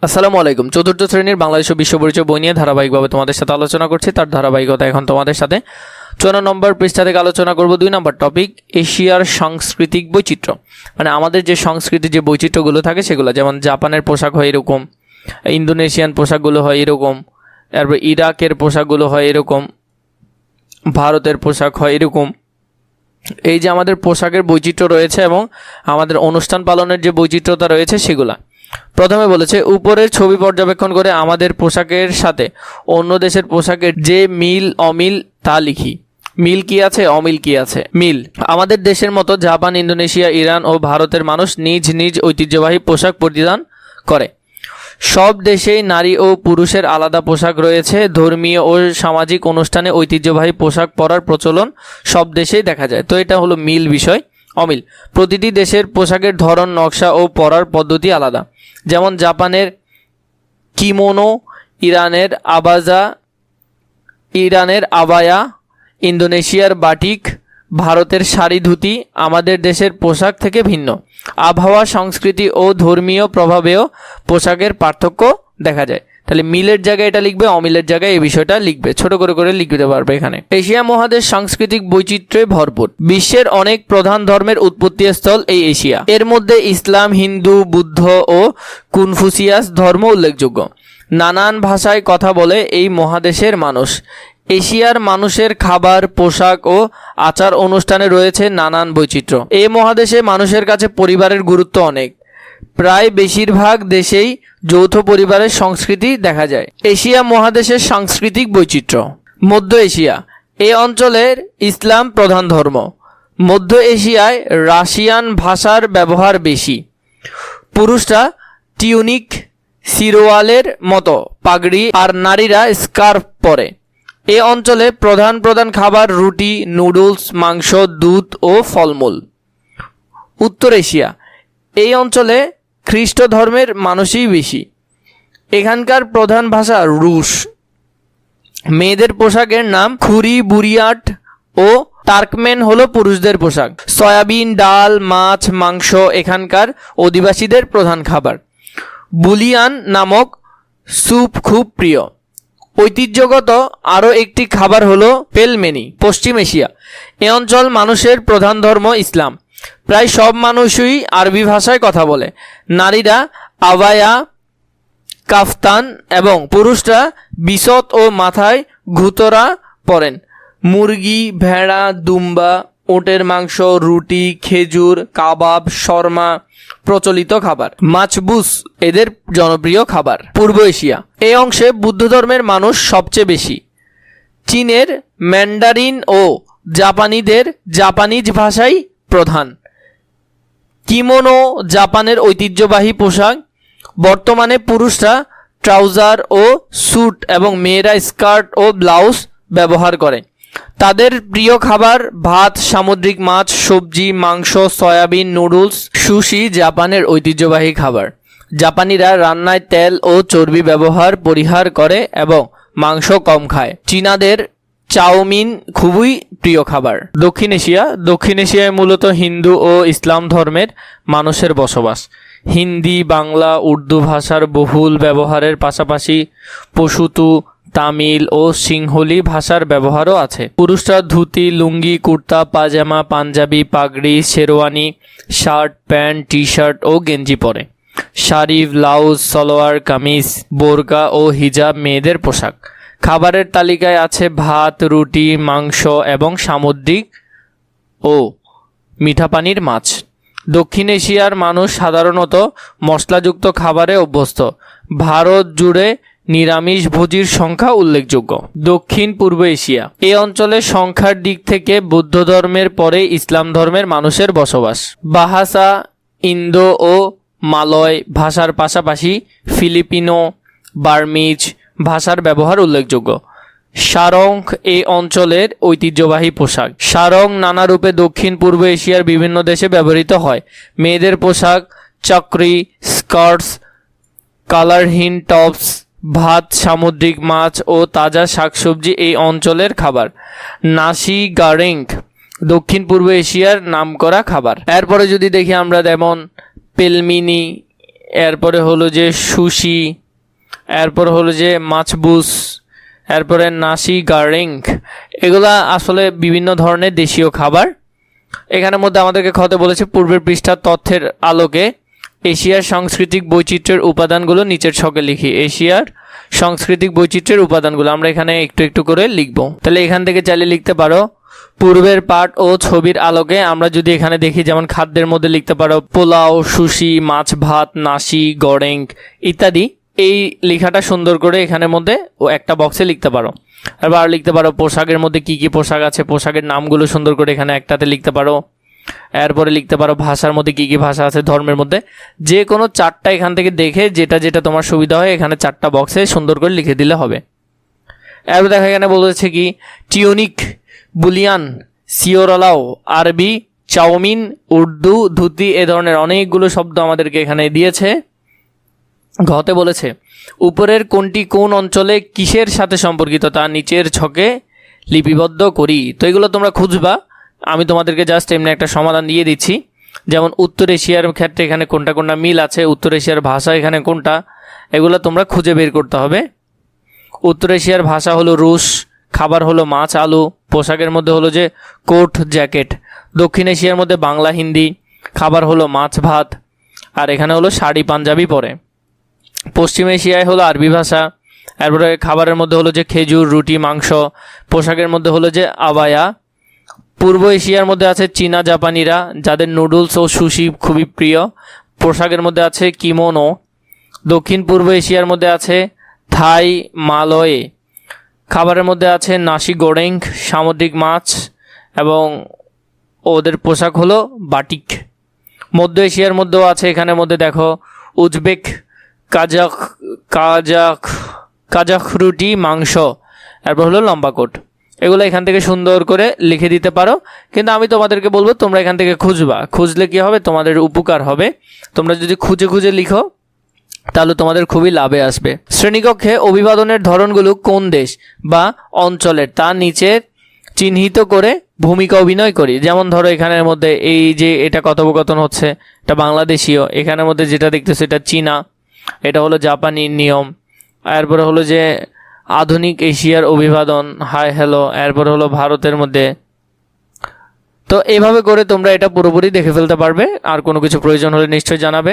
আসসালামু আলাইকুম। চতুর্থ শ্রেণীর বাংলাদেশ ও বিশ্ব পরিচয় বই নিয়ে ধারাবাহিকভাবে তোমাদের সাথে আলোচনা করছি। তার ধারাবাহিকতা এখন তোমাদের সাথে 54 নম্বর পৃষ্ঠা থেকে আলোচনা করব। 2 নম্বর টপিক এশিয়ার সাংস্কৃতিক বৈচিত্র্য। মানে আমাদের যে সংস্কৃতির যে বৈচিত্র্যগুলো থাকে সেগুলো, যেমন জাপানের পোশাক হয় এরকম, ইন্দোনেশিয়ান পোশাকগুলো হয় এরকম, তারপর ইরাকের পোশাকগুলো হয় এরকম, ভারতের পোশাক হয় এরকম। এই যে আমাদের পোশাকের বৈচিত্র্য রয়েছে এবং আমাদের অনুষ্ঠান পালনের যে বৈচিত্র্যতা রয়েছে সেগুলা। প্রথমে বলেছে উপরের ছবি পর্যবেক্ষণ করে আমাদের পোশাকের সাথে অন্য দেশের পোশাকের যে মিল অমিল তা লিখি। মিল কি আছে, অমিল কি আছে? মিল, আমাদের দেশের মতো জাপান, ইন্দোনেশিয়া, ইরান ও ভারতের মানুষ নিজ নিজ ঐতিহ্যবাহী পোশাক পরিধান করে। সব দেশেই নারী ও পুরুষের আলাদা পোশাক রয়েছে। ধর্মীয় ও সামাজিক অনুষ্ঠানে ঐতিহ্যবাহী পোশাক পরার প্রচলন সব দেশেই দেখা যায়। তো এটা হলো মিল বিষয়। অমিল, প্রতিটি দেশের পোশাকের ধরন, নকশা ও পরার পদ্ধতি আলাদা। যেমন জাপানের কিমোনো, ইরানের আবায়া, ইন্দোনেশিয়ার বাটিক, ভারতের শাড়ি ধুতি আমাদের দেশের পোশাক থেকে ভিন্ন। আবহাওয়া, সংস্কৃতি ও ধর্মীয় প্রভাবেও পোশাকের পার্থক্য দেখা যায়। তাহলে মিলের জায়গায় এটা লিখবে, অমিলের জায়গায় এই বিষয়টা লিখবে, ছোট করে করে লিখতে পারবে এখানে। এশিয়া মহাদেশ সাংস্কৃতিক বৈচিত্র্যে ভরপুর। বিশ্বের অনেক প্রধান ধর্মের উৎপত্তি স্থল এই এশিয়া। এর মধ্যে ইসলাম, হিন্দু, বুদ্ধ ও কনফুসিয়াস ধর্ম উল্লেখযোগ্য। নানান ভাষায় কথা বলে এই মহাদেশের মানুষ। এশিয়ার মানুষের খাবার, পোশাক ও আচার অনুষ্ঠানে রয়েছে নানান বৈচিত্র্য। এই মহাদেশে মানুষের কাছে পরিবারের গুরুত্ব অনেক। প্রায় বেশিরভাগ দেশেই যৌথ পরিবারের সংস্কৃতি দেখা যায়। এশিয়া মহাদেশের সাংস্কৃতিক বৈচিত্র্য। মধ্য এশিয়া, এই অঞ্চলের ইসলাম প্রধান ধর্ম। মধ্য এশিয়ায় রাশিয়ান ভাষার ব্যবহার বেশি। পুরুষরা টিউনিক, সিরোয়ালের মতো পাগড়ি আর নারীরা স্কার্ফ পরে। এ অঞ্চলে প্রধান প্রধান খাবার রুটি, নুডলস, মাংস, দুধ ও ফলমূল। উত্তর এশিয়া, এই অঞ্চলে খ্রিস্ট ধর্মের মানুষই বেশি। এখানকার প্রধান ভাষা রুশ। মেয়েদের পোশাকের নাম খুরি, বুরিয়াট ও টার্কমেন হলো পুরুষদের পোশাক। সয়াবিন, ডাল, মাছ, মাংস এখানকার অধিবাসীদের প্রধান খাবার। বুলিয়ান নামক স্যুপ খুব প্রিয়। ঐতিহ্যগত আরও একটি খাবার হলো পেলমেনি। পশ্চিম এশিয়া, এ অঞ্চল মানুষের প্রধান ধর্ম ইসলাম। প্রায় সব মানুষই আরবি ভাষায় কথা বলে। নারীরা আবায়া, কাফতান এবং পুরুষরা বিশত ও মাথায় ঘুতরা পরেন। মুরগি, ভেড়া, দুম্বা, ওটের মাংস, রুটি, খেজুর, কাবাব, শর্মা প্রচলিত খাবার। মাছবুস এদের জনপ্রিয় খাবার। পূর্ব এশিয়া, এই অংশে বুদ্ধ ধর্মের মানুষ সবচেয়ে বেশি। চীনের ম্যান্ডারিন ও জাপানিদের জাপানিজ ভাষাই প্রধান। কিমোনো জাপানের ঐতিহ্যবাহী পোশাক। বর্তমানে পুরুষরা ট্রাউজার ও স্যুট এবং মেয়েরা স্কার্ট ও ব্লাউজ ব্যবহার করে। তাদের প্রিয় খাবার ভাত, সামুদ্রিক মাছ, সবজি, মাংস, সয়াবিন, নুডলস। সুশি জাপানের ঐতিহ্যবাহী খাবার। জাপানিরা রান্নায় তেল ও চর্বি ব্যবহার পরিহার করে এবং মাংস কম খায়। চীনাদের চাউমিন খুবই প্রিয় খাবার। দক্ষিণ এশিয়া, দক্ষিণ এশিয়ায় মূলত হিন্দু ও ইসলাম ধর্মের মানুষের বসবাস। হিন্দি, বাংলা, উর্দু ভাষার বহুল ব্যবহারের পাশাপাশি পশতু, তামিল ও সিংহলি ভাষার ব্যবহারও আছে। পুরুষরা ধুতি, লুঙ্গি, কুর্তা, পাজামা, পাঞ্জাবি, পাগড়ি, sherwani, shirt, pant, T shirt ও গেঞ্জি পরে। শাড়ি, ব্লাউজ, সালোয়ার কামিজ, বোরকা ও হিজাব মেয়েদের পোশাক। খাবারের তালিকায় আছে ভাত, রুটি, মাংস এবং সামুদ্রিক ও মিঠা পানির মাছ। দক্ষিণ এশিয়ার মানুষ সাধারণত মশলাযুক্ত খাবারে অভ্যস্ত। ভারত জুড়ে নিরামিষ ভোজীর সংখ্যা উল্লেখযোগ্য। দক্ষিণ পূর্ব এশিয়া, এই অঞ্চলে সংখ্যার দিক থেকে বৌদ্ধ ধর্মের পরে ইসলাম ধর্মের মানুষের বসবাস। বাহাসা, ইন্দো ও মালয় ভাষার পাশাপাশি ফিলিপিনো, বার্মিজ ভাষার ব্যবহার উল্লেখযোগ্য। সারং এই অঞ্চলের ঐতিহ্যবাহী পোশাক। সারং নানা রূপে দক্ষিণ পূর্ব এশিয়ার বিভিন্ন দেশে ব্যবহৃত হয়। মেয়েদের পোশাক চাকরি, স্কার্টস, কালারহীন টপস, ভাত, সামুদ্রিক মাছ ও তাজা শাকসবজি এই অঞ্চলের খাবার। নাসি গারেং দক্ষিণ পূর্ব এশিয়ার নামকরা খাবার। এরপরে যদি দেখি আমরা, যেমন পেলমিনি এরপরে হলো যে সুশি, এরপর হলো যে মাছবুস, এরপরে নাসি গার্লিং। এগুলা আসলে বিভিন্ন ধরনের দেশীয় খাবার। এখানের মধ্যে আমাদেরকে খতে বলেছে পূর্বের পৃষ্ঠার তথ্যের আলোকে এশিয়ার সাংস্কৃতিক বৈচিত্র্যের উপাদানগুলো নিচের ছকে লিখি। এশিয়ার সাংস্কৃতিক বৈচিত্র্যের উপাদানগুলো আমরা এখানে একটু একটু করে লিখব। তাহলে এখান থেকে চালিয়ে লিখতে পারো পূর্বের পাঠ ও ছবির আলোকে। আমরা যদি এখানে দেখি, যেমন খাদ্যের মধ্যে লিখতে পারো পোলাও, সুশি, মাছ ভাত, নাসি গড়েং ইত্যাদি। এই লেখাটা সুন্দর করে এখানের মধ্যে ও একটা বক্সে লিখতে পারো। আর লিখতে পারো পোশাকের মধ্যে কি কি পোশাক আছে, পোশাকের নামগুলো সুন্দর করে এখানে একটাতে লিখতে পারো। এরপরে লিখতে পারো ভাষার মধ্যে কি কি ভাষা আছে, ধর্মের মধ্যে যে কোনো চারটা এখান থেকে দেখে যেটা যেটা তোমার সুবিধা হয় এখানে চারটা বক্সে সুন্দর করে লিখে দিলে হবে। এরপর দেখা এখানে বলেছে কি টিউনিক, বুলিয়ান, সিওরালাও, আরবি, চাউমিন, উর্দু, ধুতি, এ ধরনের অনেকগুলো শব্দ আমাদেরকে এখানে দিয়েছে। ঘতে বলেছে উপরের কোনটি কোন অঞ্চলে কিসের সাথে সম্পর্কিত তা নিচের ছকে লিপিবদ্ধ করি। তো এগুলো তোমরা খুঁজবা, আমি তোমাদেরকে জাস্ট এমনি একটা সমাধান দিয়ে দিচ্ছি। যেমন উত্তর এশিয়ার ক্ষেত্রে এখানে কোনটা কোনটা মিল আছে, উত্তর এশিয়ার ভাষা এখানে কোনটা, এগুলো তোমরা খুঁজে বের করতে হবে। উত্তর এশিয়ার ভাষা হলো রুশ, খাবার হলো মাছ আলু, পোশাকের মধ্যে হলো যে কোট জ্যাকেট। দক্ষিণ এশিয়ার মধ্যে বাংলা হিন্দি, খাবার হলো মাছ ভাত, আর এখানে হলো শাড়ি পাঞ্জাবি পরে। পশ্চিম এশিয়ায় হলো আরবি ভাষা, এরপরে খাবারের মধ্যে হলো যে খেজুর, রুটি, মাংস, পোশাকের মধ্যে হলো যে আবায়া। পূর্ব এশিয়ার মধ্যে আছে চীনা জাপানিরা, যাদের নুডলস ও সুশি খুবই প্রিয়, পোশাকের মধ্যে আছে কিমোনো। দক্ষিণ পূর্ব এশিয়ার মধ্যে আছে থাই, মালয়ে, খাবারের মধ্যে আছে নাসি গোরেং, সামুদ্রিক মাছ, এবং ওদের পোশাক হলো বাটিক। মধ্য এশিয়ার মধ্যেও আছে, এখানের মধ্যে দেখো উজবেক, কাজাখ কাজাখ কাজাখ রুটি, মাংস, এরপর হলো লম্বা কোট। এগুলো এখান থেকে সুন্দর করে লিখে দিতে পারো, কিন্তু আমি তোমাদেরকে বলবো তোমরা এখান থেকে খুঁজবা। খুঁজলে কি হবে, তোমাদের উপকার হবে। তোমরা যদি খুঁজে খুঁজে লিখো তাহলে তোমাদের খুবই লাভে আসবে। শ্রেণীকক্ষে অভিবাদনের ধরনগুলো কোন দেশ বা অঞ্চলের তা নিচে চিহ্নিত করে ভূমিকা অভিনয় করি। যেমন ধরো এখানের মধ্যে এই যে এটা কথোপকথন হচ্ছে, এটা বাংলাদেশীয়। এখানের মধ্যে যেটা দেখতেছো এটা চীনা, এটা হলো জাপানি নিয়ম। এরপরে হলো যে আধুনিক এশিয়ার অভিবাদন, হাই হ্যালো। এরপরে হলো ভারতের মধ্যে। তো এভাবে করে তোমরা এটা পুরোপুরি দেখে ফেলতে পারবে। আর কোনো কিছু প্রয়োজন হলে নিশ্চয়ই জানাবে।